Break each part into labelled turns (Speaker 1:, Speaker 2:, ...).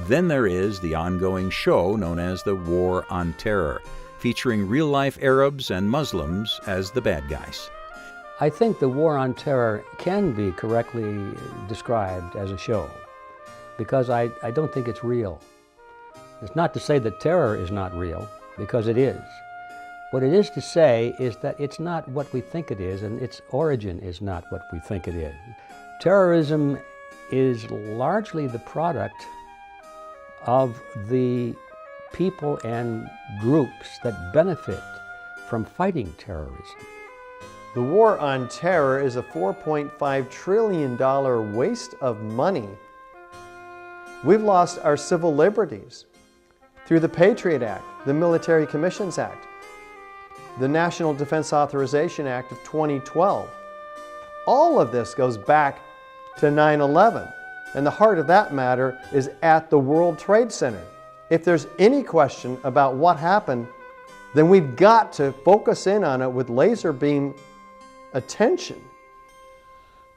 Speaker 1: Then there is the ongoing show known as the War on Terror, featuring real-life Arabs and Muslims as the bad guys.
Speaker 2: I think the War on Terror can be correctly described as a show, because I don't think it's real. It's not to say that terror is not real, because it is. What it is to say is that it's not what we think it is, and its origin is not what we think it is. Terrorism is largely the product of the people and groups that benefit from fighting terrorism.
Speaker 3: The war on terror is a $4.5 trillion waste of money. We've lost our civil liberties through the Patriot Act, the Military Commissions Act, the National Defense Authorization Act of 2012. All of this goes back to 9/11, and the heart of that matter is at the World Trade Center. If there's any question about what happened, then we've got to focus in on it with laser beam attention.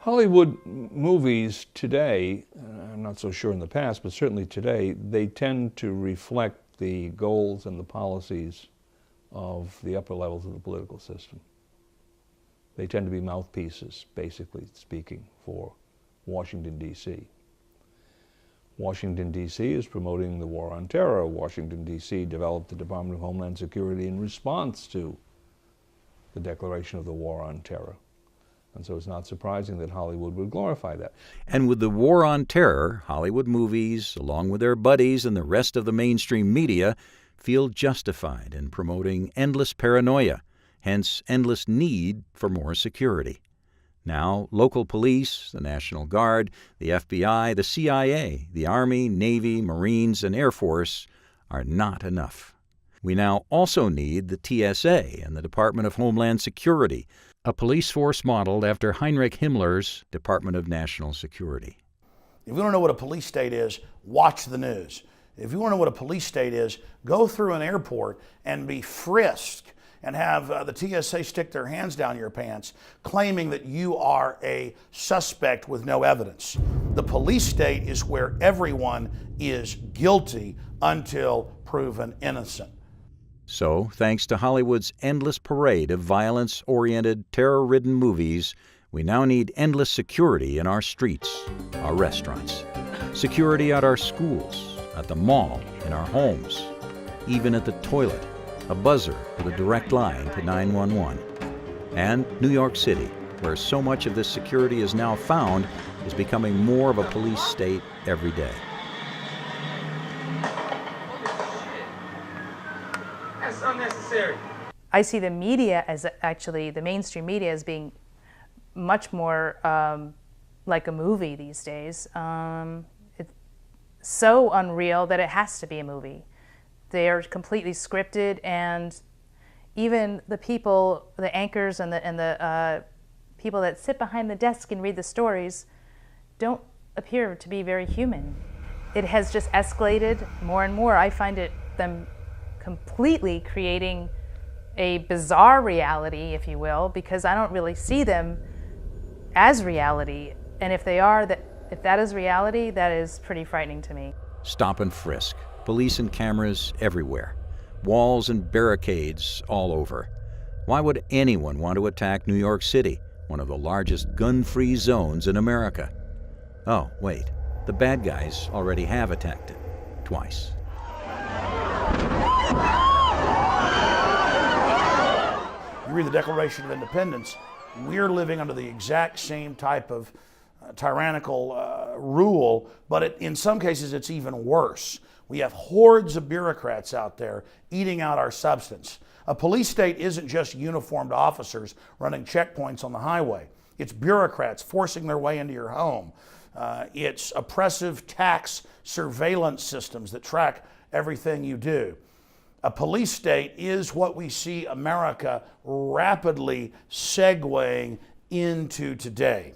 Speaker 4: Hollywood movies today, I'm not so sure in the past, but certainly today, they tend to reflect the goals and the policies of the upper levels of the political system. They tend to be mouthpieces, basically speaking, for Washington, D.C. Washington, D.C. is promoting the war on terror. Washington, D.C. developed the Department of Homeland Security in response to the declaration of the war on terror. And so it's not surprising that Hollywood would glorify that.
Speaker 1: And with the war on terror, Hollywood movies, along with their buddies and the rest of the mainstream media, feel justified in promoting endless paranoia, hence endless need for more security. Now, local police, the National Guard, the FBI, the CIA, the Army, Navy, Marines, and Air Force are not enough. We now also need the TSA and the Department of Homeland Security, a police force modeled after Heinrich Himmler's Department of National Security.
Speaker 5: If you don't know what a police state is, watch the news. If you want to know what a police state is, go through an airport and be frisked and have the TSA stick their hands down your pants, claiming that you are a suspect with no evidence. The police state is where everyone is guilty until proven innocent.
Speaker 1: So, thanks to Hollywood's endless parade of violence-oriented, terror-ridden movies, we now need endless security in our streets, our restaurants, security at our schools, at the mall, in our homes, even at the toilet, a buzzer with a direct line to 911. And New York City, where so much of this security is now found, is becoming more of a police state every day.
Speaker 6: That's unnecessary.
Speaker 7: I see the media as actually, the mainstream media as being much more like a movie these days. It's so unreal that it has to be a movie. They are completely scripted, and even the people, the anchors and the people that sit behind the desk and read the stories don't appear to be very human. It has just escalated more and more. I find them completely creating a bizarre reality, if you will, because I don't really see them as reality. And if they are, if that is reality, that is pretty frightening to me.
Speaker 1: Stop and frisk, police and cameras everywhere, walls and barricades all over. Why would anyone want to attack New York City, one of the largest gun-free zones in America? Oh, wait, the bad guys already have attacked it, twice.
Speaker 5: You read the Declaration of Independence, we're living under the exact same type of tyrannical rule, but in some cases it's even worse. We have hordes of bureaucrats out there eating out our substance. A police state isn't just uniformed officers running checkpoints on the highway. It's bureaucrats forcing their way into your home. It's oppressive tax surveillance systems that track everything you do. A police state is what we see America rapidly segueing into today.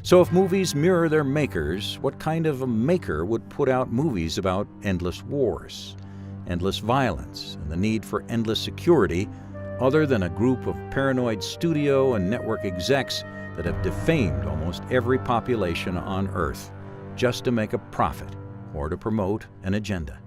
Speaker 1: So if movies mirror their makers, what kind of a maker would put out movies about endless wars, endless violence, and the need for endless security, other than a group of paranoid studio and network execs that have defamed almost every population on Earth just to make a profit or to promote an agenda.